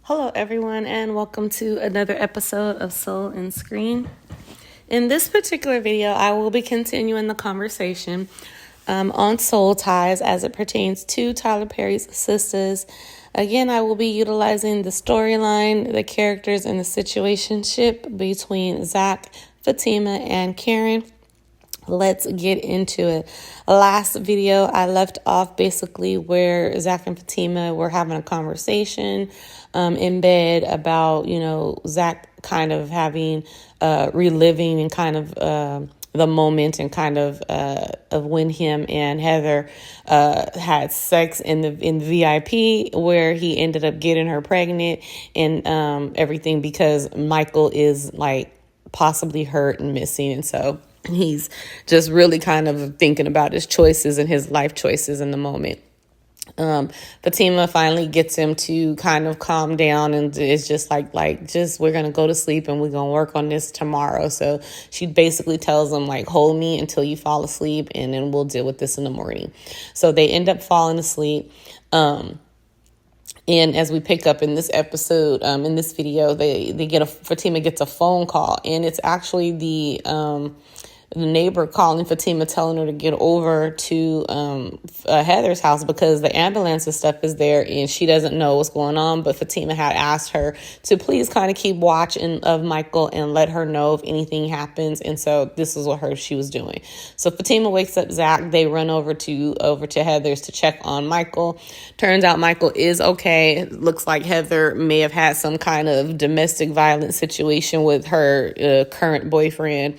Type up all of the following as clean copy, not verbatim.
Hello, everyone, and welcome to another episode of Soul and Screen. In this particular video, I will be continuing the conversation on soul ties as it pertains to Tyler Perry's Sistas. Again, I will be utilizing the storyline, the characters, and the situationship between Zac, Fatima, and Karen. Let's get into it. Last video, I left off basically where Zac and Fatima were having a conversation in bed about, Zac kind of having, reliving and kind of the moment and kind of when him and Heather had sex in the VIP, where he ended up getting her pregnant and everything because Michael is like possibly hurt and missing, and so he's just really kind of thinking about his choices and his life choices in the moment. Fatima finally gets him to kind of calm down, and it's just like we're gonna go to sleep and we're gonna work on this tomorrow. So she basically tells him like, hold me until you fall asleep and then we'll deal with this in the morning. So they end up falling asleep. And as we pick up in this episode, in this video, Fatima gets a phone call, and it's actually the neighbor calling Fatima, telling her to get over to Heather's house because the ambulance and stuff is there and she doesn't know what's going on. But Fatima had asked her to please kind of keep watch of Michael and let her know if anything happens. And so this is what she was doing. So Fatima wakes up Zac. They run over to Heather's to check on Michael. Turns out Michael is okay. It looks like Heather may have had some kind of domestic violence situation with her current boyfriend.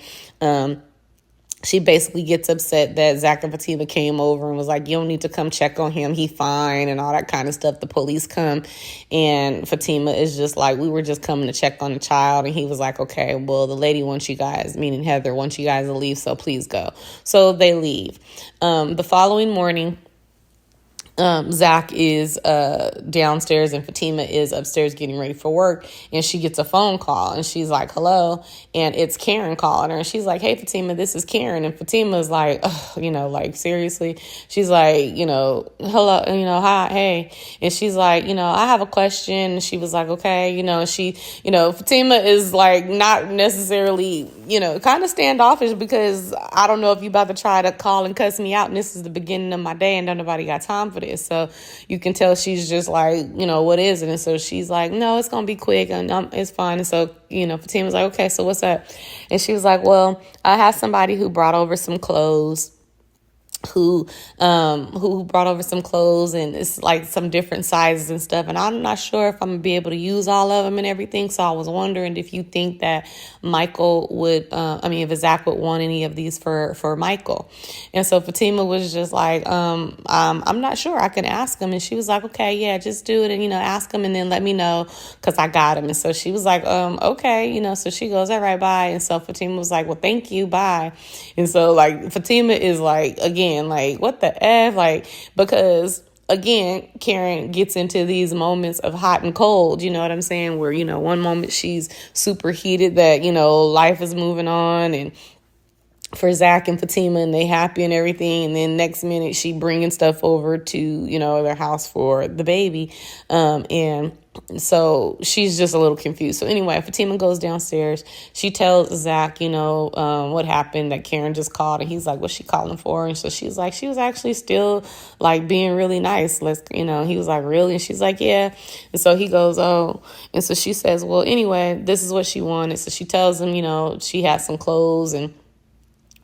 She basically gets upset that Zac and Fatima came over and was like, you don't need to come check on him. He fine and all that kind of stuff. The police come, and Fatima is just like, we were just coming to check on the child. And he was like, okay, well, the lady wants you guys, meaning Heather, wants you guys to leave, so please go. So they leave. The following morning, Zac is downstairs and Fatima is upstairs getting ready for work, and she gets a phone call and she's like, hello, and it's Karen calling her, and she's like, hey Fatima, this is Karen. And Fatima's like, like seriously? She's like, hello, hi, hey. And she's like, I have a question. And she was like, okay, Fatima is like not necessarily, kind of standoffish because I don't know if you about to try to call and cuss me out, and this is the beginning of my day and don't nobody got time for this. So you can tell she's just like, what is it? And so she's like, no, it's going to be quick and it's fine. And so, Fatima's like, okay, so what's up? And she was like, well, I have somebody who brought over some clothes. Who brought over some clothes, and it's like some different sizes and stuff, and I'm not sure if I'm gonna be able to use all of them and everything. So I was wondering if you think that Michael would if Zac would want any of these for Michael. And so Fatima was just like, I'm not sure, I can ask him. And she was like, okay, yeah, just do it, and ask him and then let me know because I got him. And so she was like, okay, so she goes, all right, bye. And so Fatima was like, well, thank you, bye. And so like Fatima is like, again, like, what the F? Like, because again, Karen gets into these moments of hot and cold, you know what I'm saying? Where, one moment she's super heated that, life is moving on and for Zac and Fatima and they happy and everything. And then next minute she bringing stuff over to, their house for the baby. And so she's just a little confused. So anyway, Fatima goes downstairs. She tells Zac, what happened, that Karen just called. And he's like, what's she calling for? And so she's like, she was actually still like being really nice. He was like, really? And she's like, yeah. And so he goes, oh. And so she says, well, anyway, this is what she wanted. So she tells him, she had some clothes and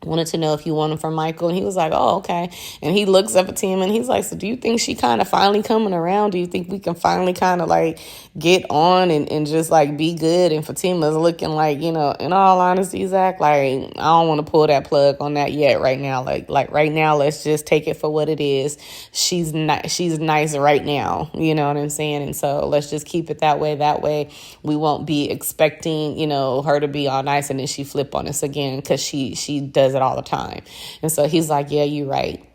wanted to know if you want him from Michael. And he was like, oh, okay. And he looks up at Tim and he's like, so do you think she kind of finally coming around? Do you think we can finally kind of like get on and just like be good? And Fatima's looking like, in all honesty, Zac, like, I don't want to pull that plug on that yet right now. Like right now, let's just take it for what it is. She's nice right now. You know what I'm saying? And so let's just keep it that way. That way we won't be expecting, her to be all nice and then she flip on us again, because she does it all the time. And so he's like, yeah, you're right.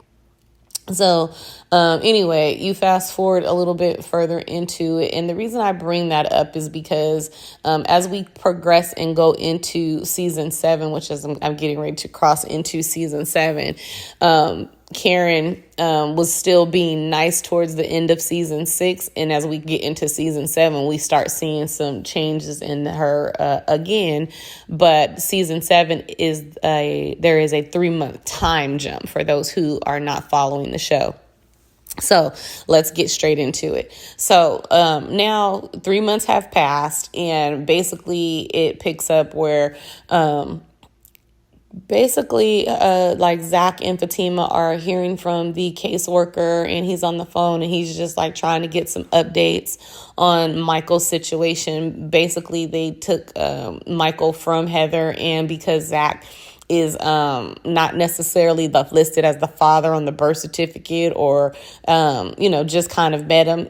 So anyway, you fast forward a little bit further into it. And the reason I bring that up is because as we progress and go into season 7, which is I'm getting ready to cross into season 7, Karen was still being nice towards the end of season 6, and as we get into season 7, we start seeing some changes in her again. But season 7 there is a 3-month time jump for those who are not following the show. So let's get straight into it. So now 3 months have passed, and basically it picks up where like Zac and Fatima are hearing from the caseworker, and he's on the phone, and he's just like trying to get some updates on Michael's situation. Basically, they took Michael from Heather, and because Zac is not necessarily listed as the father on the birth certificate, or just kind of met him,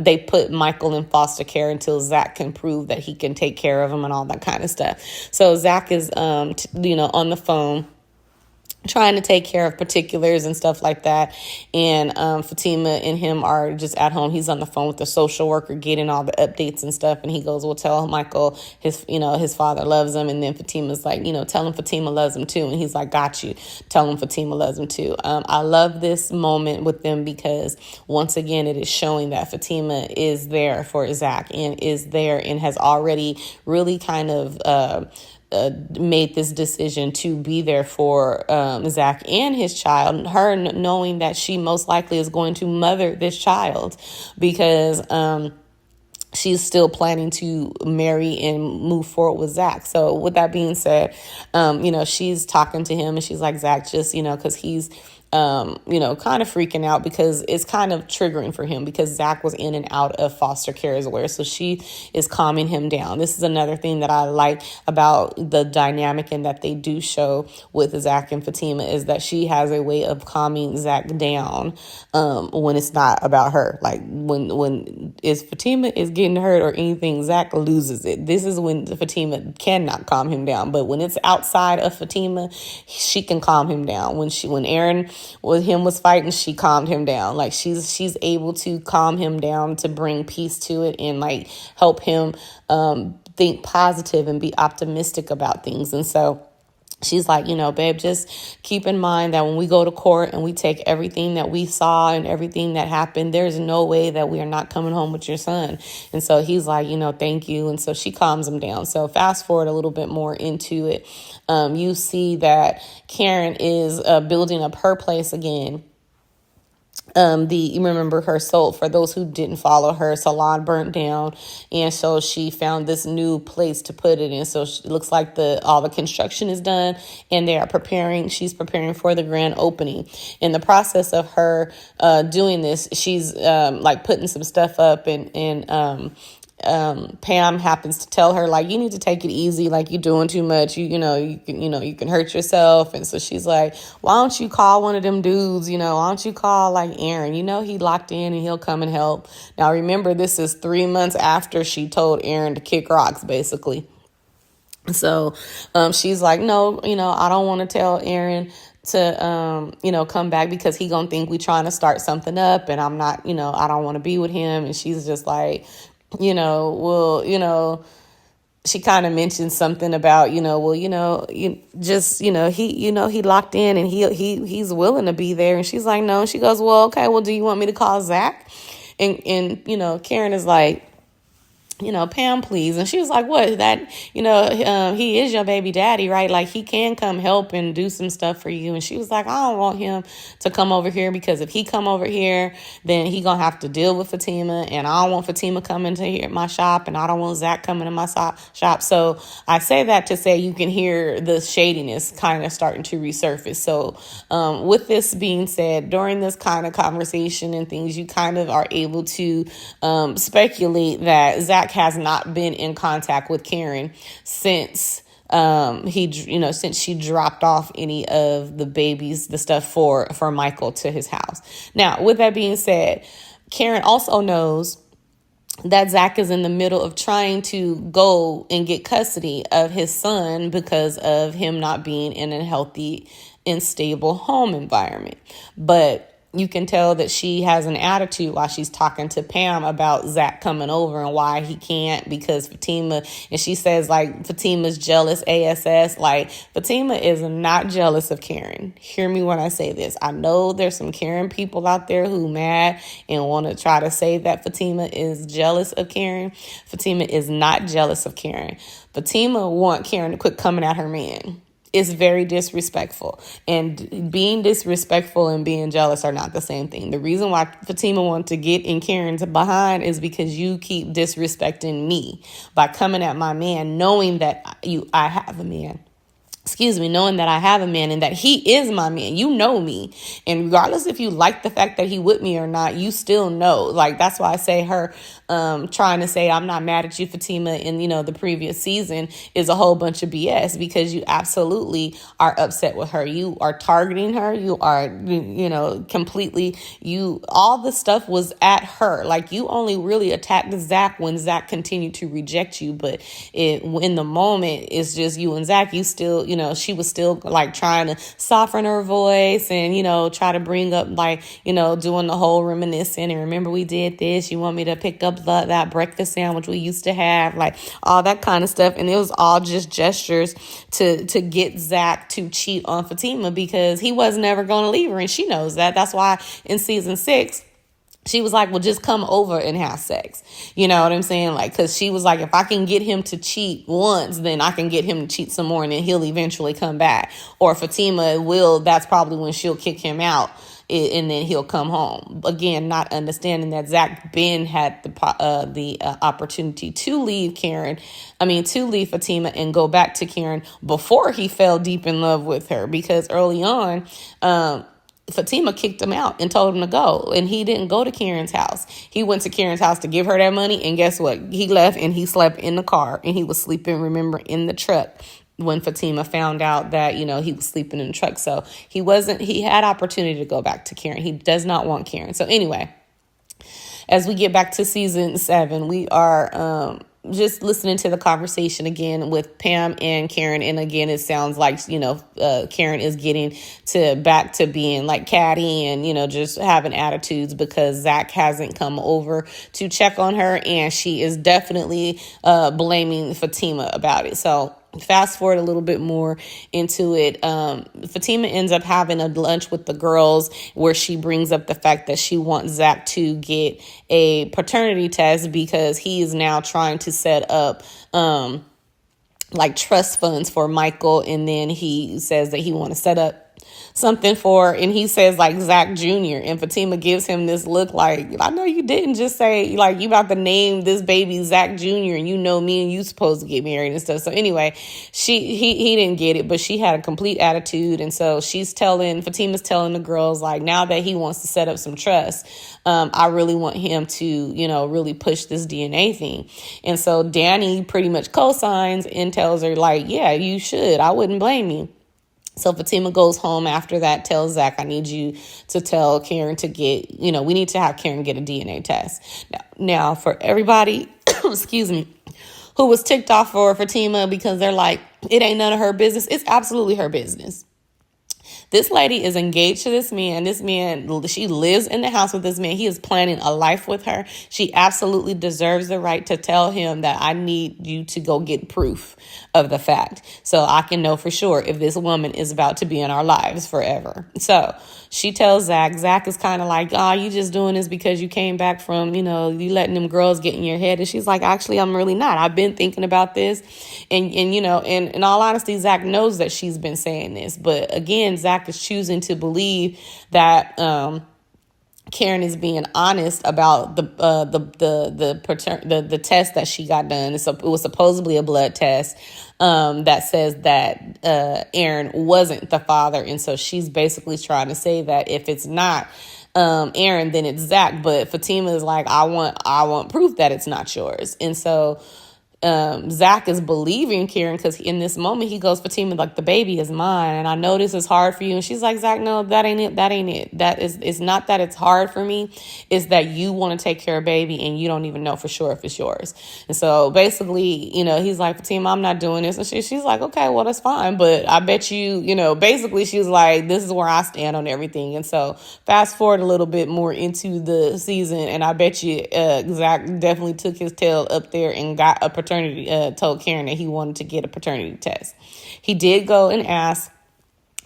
they put Michael in foster care until Zac can prove that he can take care of him and all that kind of stuff. So Zac is on the phone trying to take care of particulars and stuff like that. And Fatima and him are just at home. He's on the phone with the social worker getting all the updates and stuff. And he goes, well, tell Michael his father loves him. And then Fatima's like, tell him Fatima loves him too. And he's like, got you. Tell him Fatima loves him too. I love this moment with them because once again, it is showing that Fatima is there for Zac and is there and has already really kind of made this decision to be there for Zac and his child, her knowing that she most likely is going to mother this child because she's still planning to marry and move forward with Zac. So with that being said, she's talking to him and she's like, Zac, just, because he's kind of freaking out because it's kind of triggering for him because Zac was in and out of foster care as well. So she is calming him down. This is another thing that I like about the dynamic and that they do show with Zac and Fatima is that she has a way of calming Zac down when it's not about her. Like when Fatima is getting hurt or anything, Zac loses it. This is when Fatima cannot calm him down. But when it's outside of Fatima, she can calm him down. When Aaron was fighting, she calmed him down. Like she's able to calm him down to bring peace to it and like help him think positive and be optimistic about things. And so she's like, babe, just keep in mind that when we go to court and we take everything that we saw and everything that happened, there's no way that we are not coming home with your son. And so he's like, thank you. And so she calms him down. So fast forward a little bit more into it. You see that Karen is building up her place again. You remember her soul, for those who didn't follow, her salon burnt down, and so she found this new place to put it in. So it looks like all the construction is done and she's preparing for the grand opening. In the process of her doing this, she's like putting some stuff up and Pam happens to tell her, like, you need to take it easy, like you're doing too much, you can hurt yourself. And so she's like, why don't you call one of them dudes, why don't you call like Aaron, he locked in and he'll come and help. Now remember, this is 3 months after she told Aaron to kick rocks, basically. So she's like, no, I don't want to tell Aaron to, come back because he gonna think we trying to start something up and I'm not, I don't want to be with him. And she's just like, she kind of mentioned something about, he locked in and he's willing to be there. And she's like, no. And she goes, well, okay, well, do you want me to call Zac? And Karen is like, Pam, please. And she was like, what, that, he is your baby daddy, right? Like he can come help and do some stuff for you. And she was like, I don't want him to come over here because if he come over here, then he gonna have to deal with Fatima, and I don't want Fatima coming to here at my shop, and I don't want Zac coming to my shop. So I say that to say you can hear the shadiness kind of starting to resurface. So with this being said, during this kind of conversation and things, you kind of are able to speculate that Zac has not been in contact with Karen since since she dropped off any of the babies, the stuff for Michael to his house. Now, with that being said, Karen also knows that Zac is in the middle of trying to go and get custody of his son because of him not being in a healthy and stable home environment. But you can tell that she has an attitude while she's talking to Pam about Zac coming over and why he can't, because Fatima, and she says like Fatima's jealous ASS. Like, Fatima is not jealous of Karen. Hear me when I say this. I know there's some Karen people out there who mad and want to try to say that Fatima is jealous of Karen. Fatima is not jealous of Karen. Fatima want Karen to quit coming at her man. It's very disrespectful, and being disrespectful and being jealous are not the same thing. The reason why Fatima wants to get in Karen's behind is because you keep disrespecting me by coming at my man, knowing that I have a man. Knowing that I have a man and that he is my man. You know me. And regardless if you like the fact that he with me or not, you still know. Like, that's why I say her trying to say I'm not mad at you, Fatima, in, the previous season is a whole bunch of BS, because you absolutely are upset with her. You are targeting her. You are, completely, all the stuff was at her. Like, you only really attacked Zac when Zac continued to reject you. But in the moment, it's just you and Zac. You still, she was still like trying to soften her voice and, try to bring up like, doing the whole reminiscing and remember we did this. You want me to pick up that breakfast sandwich we used to have, like all that kind of stuff. And it was all just gestures to get Zac to cheat on Fatima, because he was never going to leave her. And she knows that. That's why in season 6, she was like, well, just come over and have sex. You know what I'm saying? Like, because she was like, if I can get him to cheat once, then I can get him to cheat some more and then he'll eventually come back. Or Fatima will, that's probably when she'll kick him out and then he'll come home. Again, not understanding that Zac Ben had the opportunity to leave Fatima and go back to Karen before he fell deep in love with her, because early on, Fatima kicked him out and told him to go. And he didn't go to Karen's house. He went to Karen's house to give her that money. And guess what? He left and he slept in the car. And he was sleeping, remember, in the truck when Fatima found out that, he was sleeping in the truck. So he had opportunity to go back to Karen. He does not want Karen. So anyway, as we get back to season 7, we are just listening to the conversation again with Pam and Karen. And again, it sounds like, Karen is getting back to being like catty and, just having attitudes because Zac hasn't come over to check on her. And she is definitely blaming Fatima about it. So fast forward a little bit more into it. Fatima ends up having a lunch with the girls where she brings up the fact that she wants Zac to get a paternity test because he is now trying to set up like trust funds for Michael. And then he says that he want to set up something and he says like Zac Jr. And Fatima gives him this look like, I know you didn't just say like you about to name this baby Zac Jr. and me and you supposed to get married and stuff. So anyway, he didn't get it, but she had a complete attitude. And so Fatima's telling the girls like, now that he wants to set up some trust, I really want him to, really push this DNA thing. And so Danny pretty much co-signs and tells her like, yeah, you should. I wouldn't blame you. So Fatima goes home after that, tells Zac, I need you to tell Karen to get, we need to have Karen get a DNA test. Now for everybody, excuse me, who was ticked off for Fatima because they're like, it ain't none of her business. It's absolutely her business. This lady is engaged to this man. This man, she lives in the house with this man. He is planning a life with her. She absolutely deserves the right to tell him that I need you to go get proof of the fact so I can know for sure if this woman is about to be in our lives forever. So she tells Zac. Zac is kind of like, you just doing this because you came back from, you letting them girls get in your head. And she's like, actually, I'm really not. I've been thinking about this. And in all honesty, Zac knows that she's been saying this. But again, Zac is choosing to believe that Karen is being honest about the test that she got done. It was supposedly a blood test that says that Aaron wasn't the father, and so she's basically trying to say that if it's not Aaron, then it's Zac. But Fatima is like, I want proof that it's not yours, and so Zac is believing Karen because in this moment he goes, Fatima, like, the baby is mine, and I know this is hard for you. And she's like, Zac, no, that ain't it. That ain't it. It's not that it's hard for me. It's that you want to take care of baby and you don't even know for sure if it's yours. And so basically, he's like, Fatima, I'm not doing this. And she's like, okay, well, that's fine. But I bet you, basically she's like, this is where I stand on everything. And so fast forward a little bit more into the season, and I bet you Zac definitely took his tail up there and got a paternity, told Karen that he wanted to get a paternity test. He did go and ask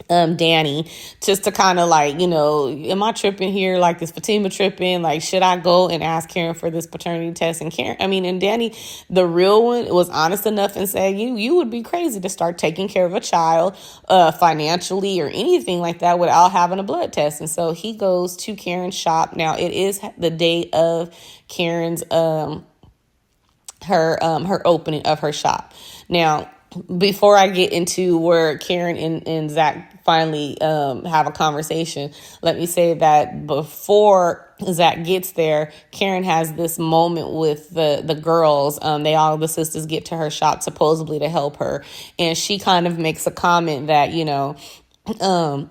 Danny, just to kind of like, am I tripping here? Like, is Fatima tripping? Like, should I go and ask Karen for this paternity test? And and Danny, the real one, was honest enough and said, you would be crazy to start taking care of a child financially or anything like that without having a blood test. And so he goes to Karen's shop. Now, it is the day of Karen's her opening of her shop. Now, before I get into where Karen and Zac finally have a conversation, let me say that before Zac gets there, Karen has this moment with the girls. The sisters get to her shop supposedly to help her, and she kind of makes a comment that I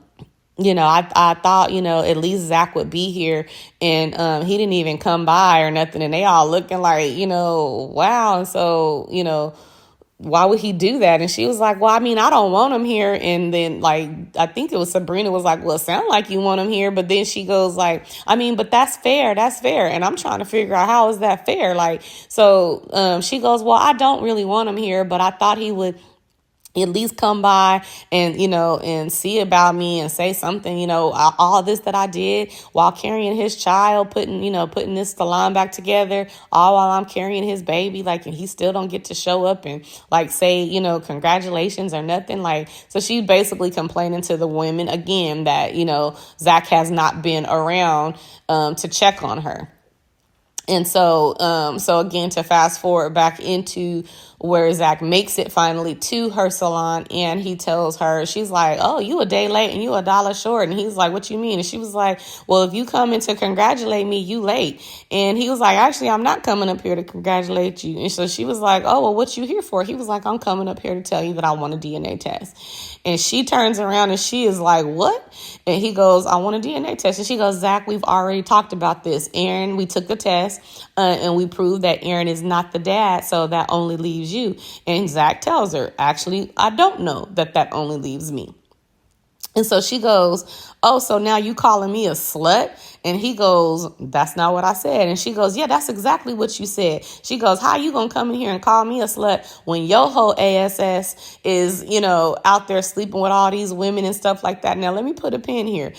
thought, at least Zac would be here, and he didn't even come by or nothing, and they all looking like, wow. And so, why would he do that? And she was like, well, I don't want him here. And then, I think it was Sabrina was like, well, it sounds like you want him here. But then she goes like, but that's fair. That's fair. And I'm trying to figure out, how is that fair? She goes, well, I don't really want him here, but I thought he would at least come by and, and see about me and say something, all this that I did while carrying his child, putting this salon back together, all while I'm carrying his baby, and he still don't get to show up and say, congratulations or nothing. So she's basically complaining to the women again that, Zac has not been around, to check on her. And so again, to fast forward back into where Zac makes it finally to her salon, and he tells her, she's like, oh, you a day late and you $1 short. And he's like, what you mean? And she was like, well, if you come in to congratulate me, you late. And he was like, actually, I'm not coming up here to congratulate you. And so she was like, oh, well, what you here for? He was like, I'm coming up here to tell you that I want a DNA test. And she turns around and she is like, what? And he goes, I want a DNA test. And she goes, Zac, we've already talked about this. Aaron, we took the test and we proved that Aaron is not the dad. So that only leaves you. And Zac tells her, actually, I don't know that only leaves me. And so she goes, oh, so now you calling me a slut? And he goes, that's not what I said. And she goes, yeah, that's exactly what you said. She goes, how you gonna come in here and call me a slut when your whole ASS is, out there sleeping with all these women and stuff like that? Now, let me put a pin here.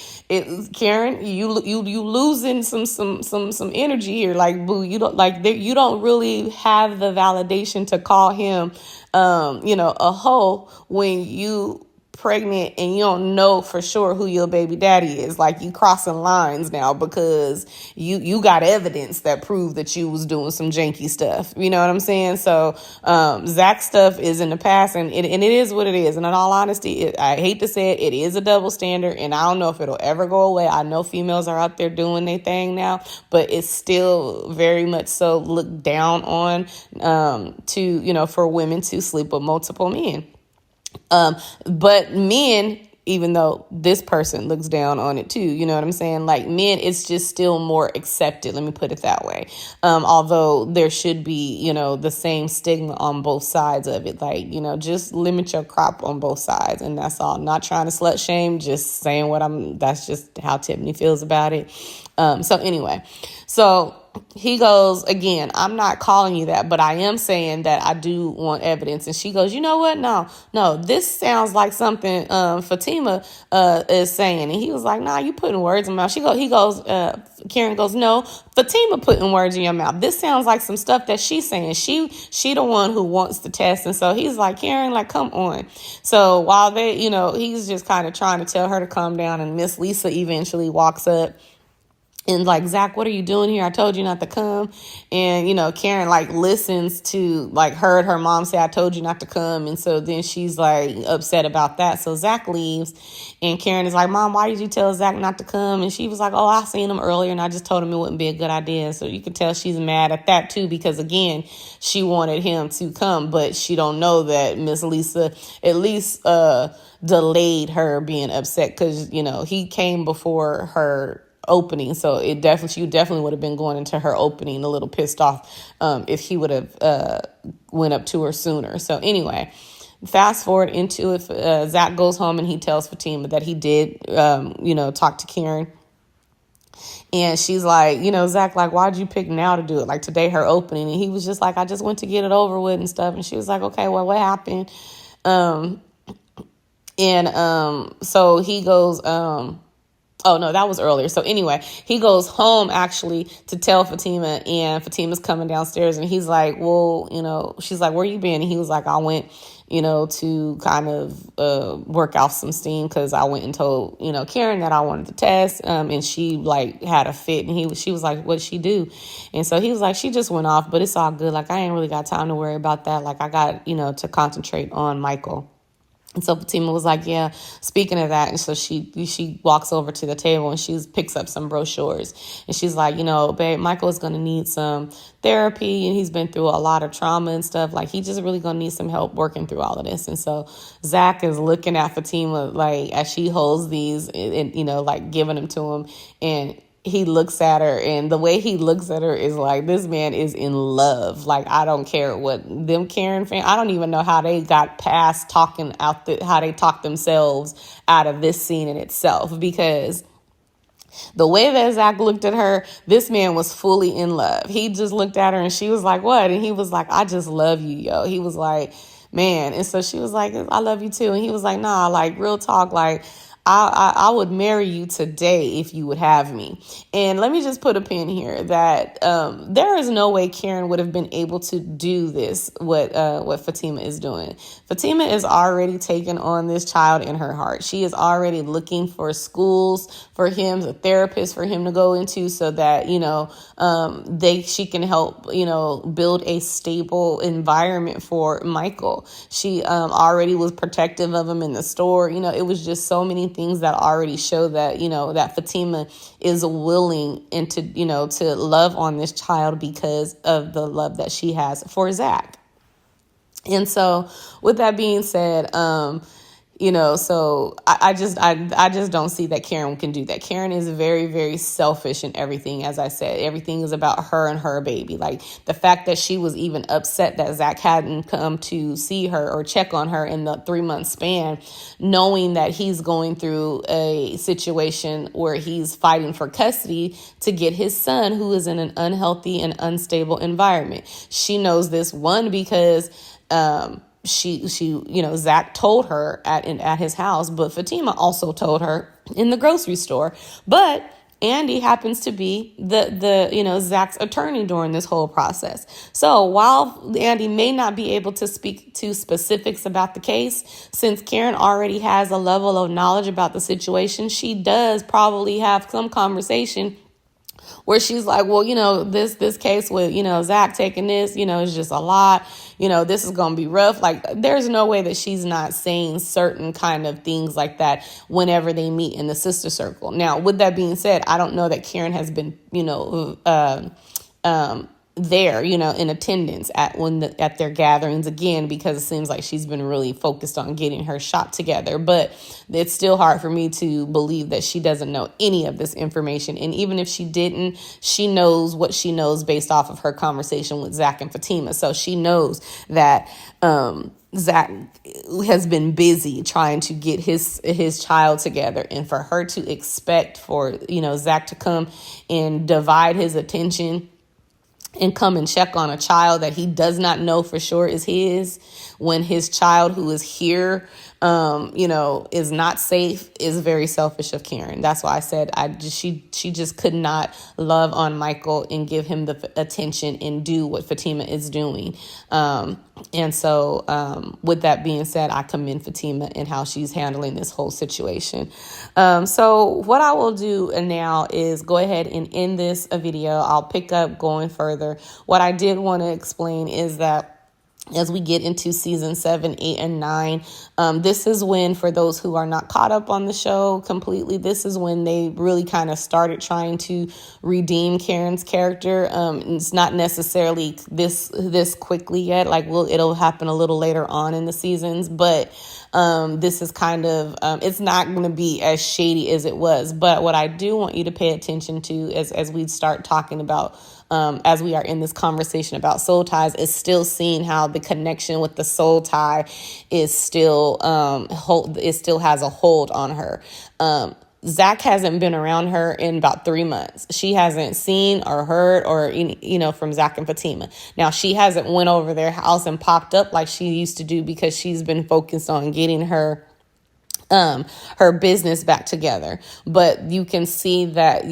Karen, you losing some energy here. Boo, you don't really have the validation to call him, a hoe when you pregnant and you don't know for sure who your baby daddy is. You crossing lines now because you got evidence that proved that you was doing some janky stuff. You know what I'm saying? So Zac's stuff is in the past, and it is what it is. And in all honesty, I hate to say it, it is a double standard, and I don't know if it'll ever go away. I know females are out there doing their thing now, but it's still very much so looked down on for women to sleep with multiple men. But men, even though this person looks down on it too, you know what I'm saying? Men, it's just still more accepted. Let me put it that way. Although there should be, the same stigma on both sides of it. Just limit your crop on both sides. And that's all. I'm not trying to slut shame, just saying that's just how Tiffany feels about it. So anyway, he goes, again, I'm not calling you that, but I am saying that I do want evidence. And she goes, you know what? No, this sounds like something Fatima is saying. And he was like, nah, you putting words in my mouth. Karen goes, no, Fatima putting words in your mouth. This sounds like some stuff that she's saying. She the one who wants the test. And so he's like, Karen, come on. So while he's just kind of trying to tell her to calm down, and Miss Lisa eventually walks up. And like, Zac, what are you doing here? I told you not to come. And, Karen like listens to like heard her mom say, I told you not to come. And so then she's like upset about that. So Zac leaves and Karen is like, Mom, why did you tell Zac not to come? And she was like, oh, I seen him earlier and I just told him it wouldn't be a good idea. So you could tell she's mad at that too, because again, she wanted him to come, but she don't know that Miss Lisa at least delayed her being upset because, he came before her opening. So she definitely would have been going into her opening a little pissed off if he would have went up to her sooner. So anyway, fast forward into it. Zac goes home and he tells Fatima that he did, talk to Karen. And she's like, Zac, like, why'd you pick now to do it? Like today, her opening. And he was just like, I just went to get it over with and stuff. And she was like, okay, well, what happened? So he goes, oh, no, that was earlier. So anyway, he goes home actually to tell Fatima, and Fatima's coming downstairs and he's like, well, she's like, where you been? And he was like, I went, to kind of work out some steam because I went and told, Karen that I wanted to test. And she like had a fit and she was like, what'd she do? And so he was like, she just went off, but it's all good. Like, I ain't really got time to worry about that. Like, I got, to concentrate on Michael. And so Fatima was like, yeah, speaking of that. And so she walks over to the table and she picks up some brochures. And she's like, babe, Michael is going to need some therapy. And he's been through a lot of trauma and stuff. Like, he's just really going to need some help working through all of this. And so Zac is looking at Fatima, like, as she holds these and like giving them to him. And he looks at her, and the way he looks at her is like, this man is in love. Like, I don't care what them Karen fans, I don't even know how they got past talking out how they talked themselves out of this scene in itself, because the way that Zac looked at her, this man was fully in love. He just looked at her and she was like, what? And he was like, I just love you, yo. He was like, man. And so she was like, I love you too. And he was like, nah, like, real talk, like, I would marry you today if you would have me. And let me just put a pin here that there is no way Karen would have been able to do this, what Fatima is doing. Fatima is already taking on this child in her heart. She is already looking for schools for him, a therapist for him to go into so that, she can help, build a stable environment for Michael. She already was protective of him in the store. It was just so many things that already show that, that Fatima is willing and to love on this child because of the love that she has for Zac. And so with that being said, so I just don't see that Karen can do that. Karen is very, very selfish in everything. As I said, everything is about her and her baby. Like, the fact that she was even upset that Zac hadn't come to see her or check on her in the 3-month span, knowing that he's going through a situation where he's fighting for custody to get his son, who is in an unhealthy and unstable environment. She knows this, one, because she Zac told her at his house, but Fatima also told her in the grocery store. But Andy happens to be the Zac's attorney during this whole process. So while Andy may not be able to speak to specifics about the case, since Karen already has a level of knowledge about the situation, she does probably have some conversation where she's like, well, this case with, Zac taking this, is just a lot. This is going to be rough. Like, there's no way that she's not saying certain kind of things like that whenever they meet in the sister circle. Now, with that being said, I don't know that Karen has been, there, in attendance at their gatherings again, because it seems like she's been really focused on getting her shot together. But it's still hard for me to believe that she doesn't know any of this information. And even if she didn't, she knows what she knows based off of her conversation with Zac and Fatima. So she knows that Zac has been busy trying to get his child together, and for her to expect for Zac to come and divide his attention and come and check on a child that he does not know for sure is his, when his child, who is here is not safe is very selfish of Karen. That's why I said she just could not love on Michael and give him the attention and do what Fatima is doing. And so with that being said, I commend Fatima and how she's handling this whole situation. So what I will do now is go ahead and end this video. I'll pick up going further. What I did want to explain is that as we get into season 7, 8, and 9, this is when, for those who are not caught up on the show completely, this is when they really kind of started trying to redeem Karen's character. It's not necessarily this quickly yet. Like, it'll happen a little later on in the seasons, but this is kind of, it's not going to be as shady as it was. But what I do want you to pay attention to as we start talking about, as we are in this conversation about soul ties, is still seeing how the connection with the soul tie is still, it still has a hold on her. Zac hasn't been around her in about 3 months. She hasn't seen or heard or, from Zac and Fatima. Now, she hasn't went over their house and popped up like she used to do because she's been focused on getting her business back together. But you can see that,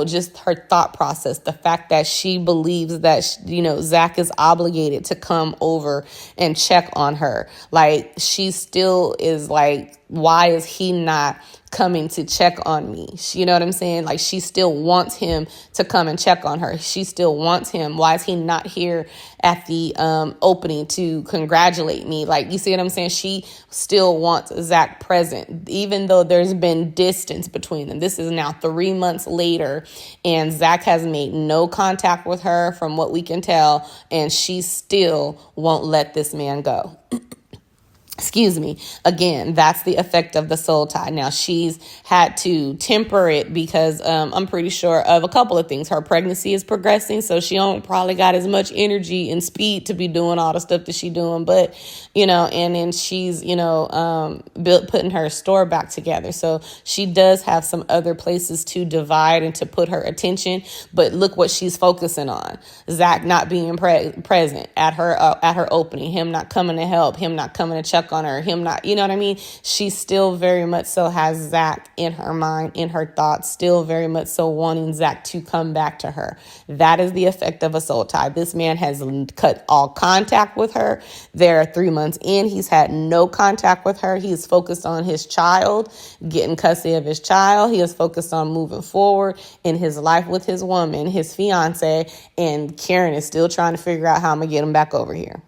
just her thought process, the fact that she believes that, Zac is obligated to come over and check on her. Like, she still is like, why is he not coming to check on me? You know what I'm saying? Like, she still wants him to come and check on her. She still wants him. Why is he not here at the opening to congratulate me? Like, you see what I'm saying? She still wants Zac present, even though there's been distance between them. This is now 3 months later, and Zac has made no contact with her from what we can tell, and she still won't let this man go. Excuse me. Again, that's the effect of the soul tie. Now, she's had to temper it because I'm pretty sure of a couple of things. Her pregnancy is progressing, so she don't probably got as much energy and speed to be doing all the stuff that she's doing. But, and then she's, putting her store back together. So she does have some other places to divide and to put her attention. But look what she's focusing on. Zac not being present at her opening, him not coming to help, him not coming to check on her, him not, you know what I mean? She still very much so has Zac in her mind, in her thoughts, still very much so wanting Zac to come back to her. That is the effect of a soul tie. This man has cut all contact with her. They're 3 months in. He's had no contact with her. He is focused on his child, getting custody of his child. He is focused on moving forward in his life with his woman, his fiance, and Karen is still trying to figure out how I'm going to get him back over here.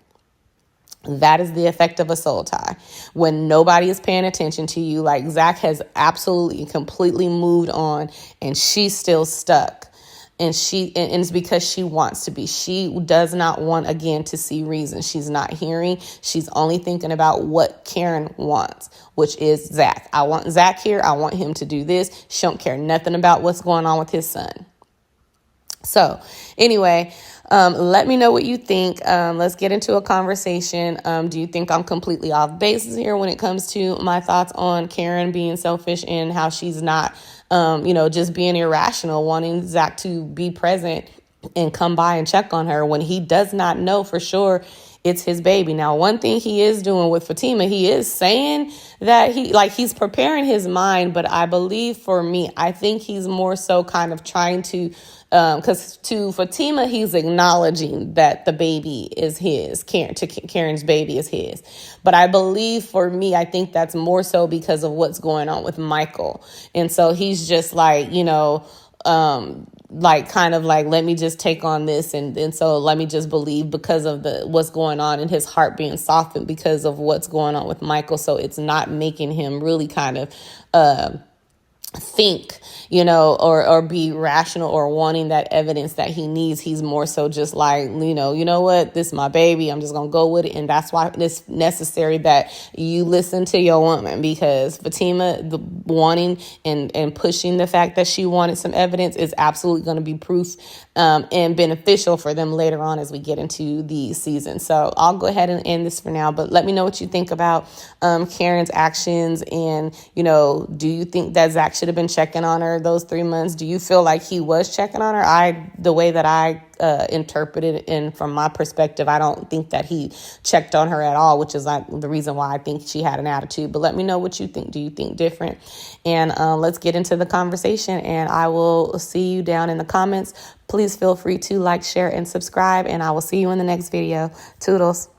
That is the effect of a soul tie. When nobody is paying attention to you, like Zac has absolutely completely moved on and she's still stuck. And it's because she wants to be. She does not want, again, to see reason. She's not hearing. She's only thinking about what Karen wants, which is Zac. I want Zac here. I want him to do this. She don't care nothing about what's going on with his son. So anyway, let me know what you think. Let's get into a conversation. Do you think I'm completely off base here when it comes to my thoughts on Karen being selfish and how she's not, just being irrational, wanting Zac to be present and come by and check on her when he does not know for sure it's his baby. Now, one thing he is doing with Fatima, he is saying that he's preparing his mind, but I believe for me, I think he's more so kind of trying to, because to Fatima, he's acknowledging that the baby is his, Karen's baby is his. But I believe for me, I think that's more so because of what's going on with Michael. And so he's just like, let me just take on this. And so let me just believe because of what's going on in his heart being softened because of what's going on with Michael. So it's not making him really kind of, think, or be rational or wanting that evidence that he needs. He's more so just like, you know what, this is my baby. I'm just going to go with it. And that's why it's necessary that you listen to your woman, because Fatima, the wanting and pushing the fact that she wanted some evidence is absolutely going to be proof and beneficial for them later on as we get into the season. So I'll go ahead and end this for now, but let me know what you think about Karen's actions. And, do you think that Zac should should have been checking on her those 3 months. Do you feel like he was checking on her? The way that I interpreted it, and from my perspective, I don't think that he checked on her at all, which is like the reason why I think she had an attitude. But let me know what you think. Do you think different? And let's get into the conversation, and I will see you down in the comments. Please feel free to like, share, and subscribe, and I will see you in the next video. Toodles.